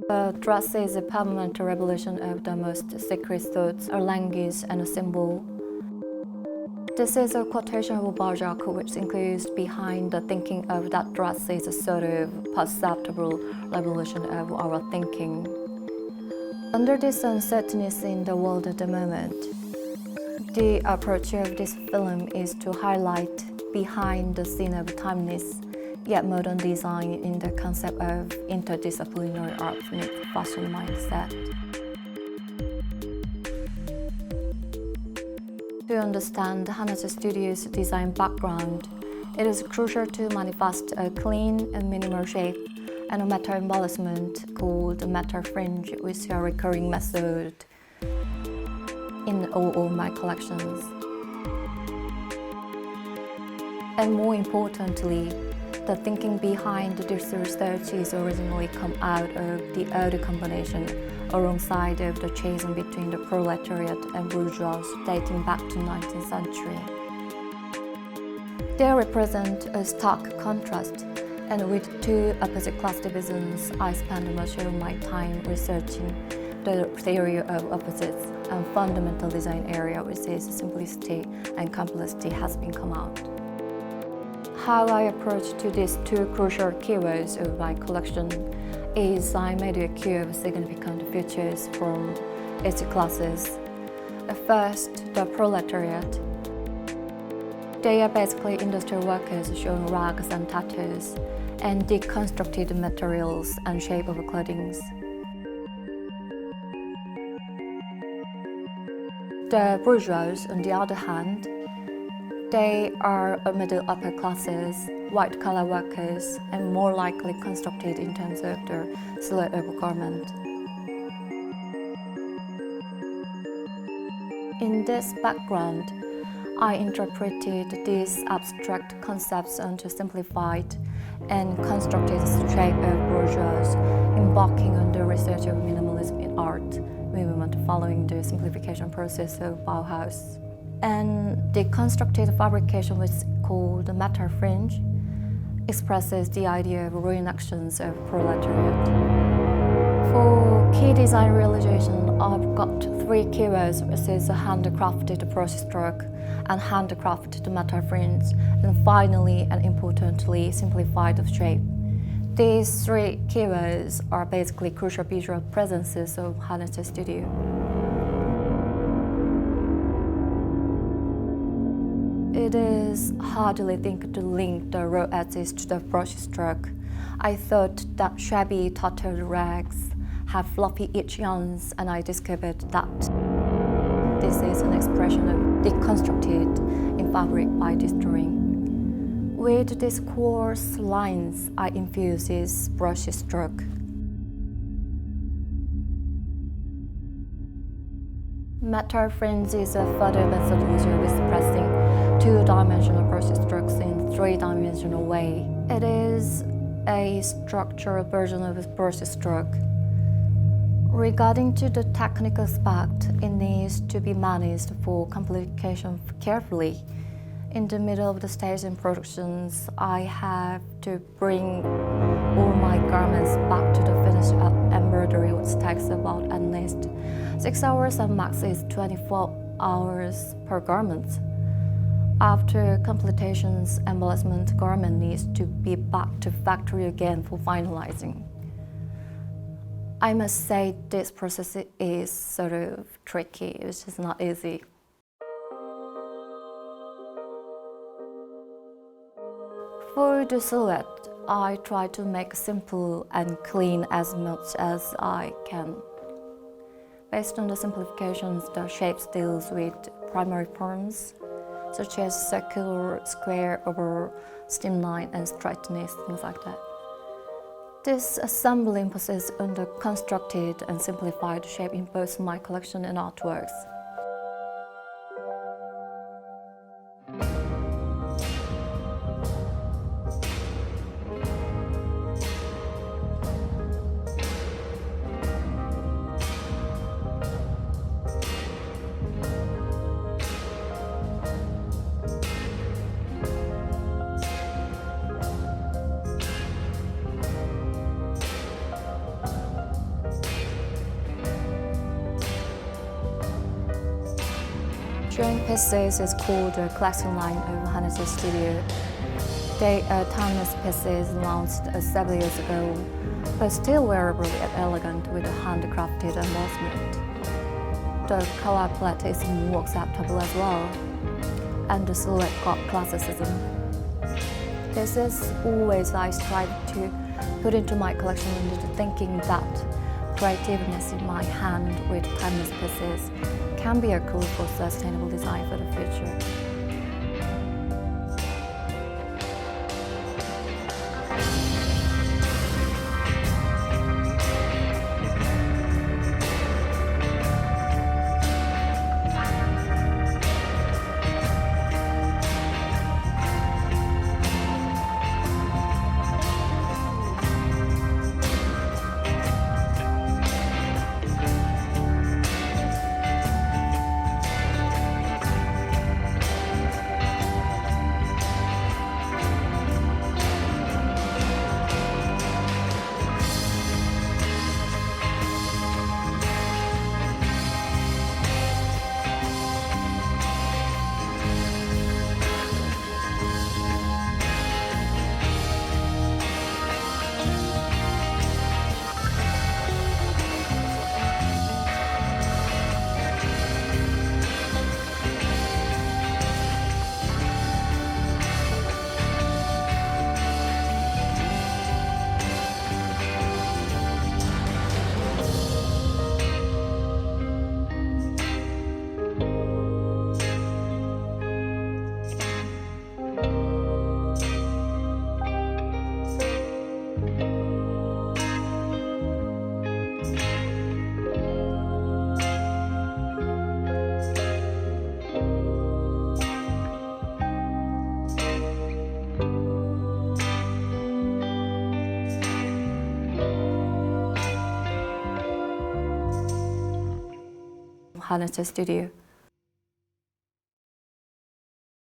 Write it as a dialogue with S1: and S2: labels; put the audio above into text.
S1: The dress is a permanent revelation of the most secret thoughts, a language and a symbol. This is a quotation of Balzac, which includes behind the thinking of that dress is a sort of perceptible revolution of our thinking. Under this uncertainty in the world at the moment, the approach of this film is to highlight behind the scene of timeless yet modern design in the concept of interdisciplinary art with fashion mindset. To understand Hanachastudio's design background, it is crucial to manifest a clean and minimal shape and a matter embellishment called matter fringe, which is a recurring method in all of my collections. And more importantly, the thinking behind this research is originally come out of the early combination alongside of the chasm between the proletariat and bourgeois dating back to 19th century. They represent a stark contrast, and with two opposite class divisions, I spent much of my time researching the theory of opposites and fundamental design area, which is simplicity and complexity, has been come out. How I approach to these two crucial keywords of my collection is I made a queue of significant features from each classes. First, the proletariat. They are basically industrial workers showing rags and tattoos and deconstructed materials and shape of clothing. The bourgeois, on the other hand, they are middle upper classes, white-collar workers, and more likely constructed in terms of their silhouette of garment. In this background, I interpreted these abstract concepts into simplified and constructed shape of bourgeois, embarking on the research of minimalism in art movement following the simplification process of Bauhaus. And the constructed fabrication, which is called the matter fringe, expresses the idea of reenactions of proletariat. For key design realization, I've got three keywords, which is a handcrafted brushstroke and handcrafted matter fringe, and finally and importantly, simplified shape. These three keywords are basically crucial visual presences of Hanachastudio. It is hardly think to link the raw edges to the brushstroke. I thought that shabby, tattered rags have floppy edge yarns, and I discovered that this is an expression of deconstructed in fabric by destroying. With these coarse lines, I infuse this brushstroke. Matter fringe is a further methodology of expressing two-dimensional brushstrokes in three-dimensional way. It is a structural version of a brushstroke. Regarding to the technical aspect, it needs to be managed for complication carefully. In the middle of the stage in productions, I have to bring all my garments back to the finished embroidery, which takes about at least 6 hours and max is 24 hours per garment. After completions, embellishment garment needs to be back to factory again for finalizing. I must say this process is sort of tricky, it's just not easy. For the silhouette, I try to make simple and clean as much as I can. Based on the simplifications, the shapes deals with primary forms, such as circular, square, oval, streamline, and straightness, things like that. This assembly emphasis on the constructed and simplified shape in both my collection and artworks. Showing pieces is called the collection line of Hanachastudio. They are timeless pieces launched several years ago, but still wearable and elegant with a handcrafted embossment. The color palette is more acceptable as well, and the silhouette got classicism. This is always I strive to put into my collection, into thinking that creativeness in my hand with timeless pieces can be a tool for sustainable design for the future. Hanachastudio.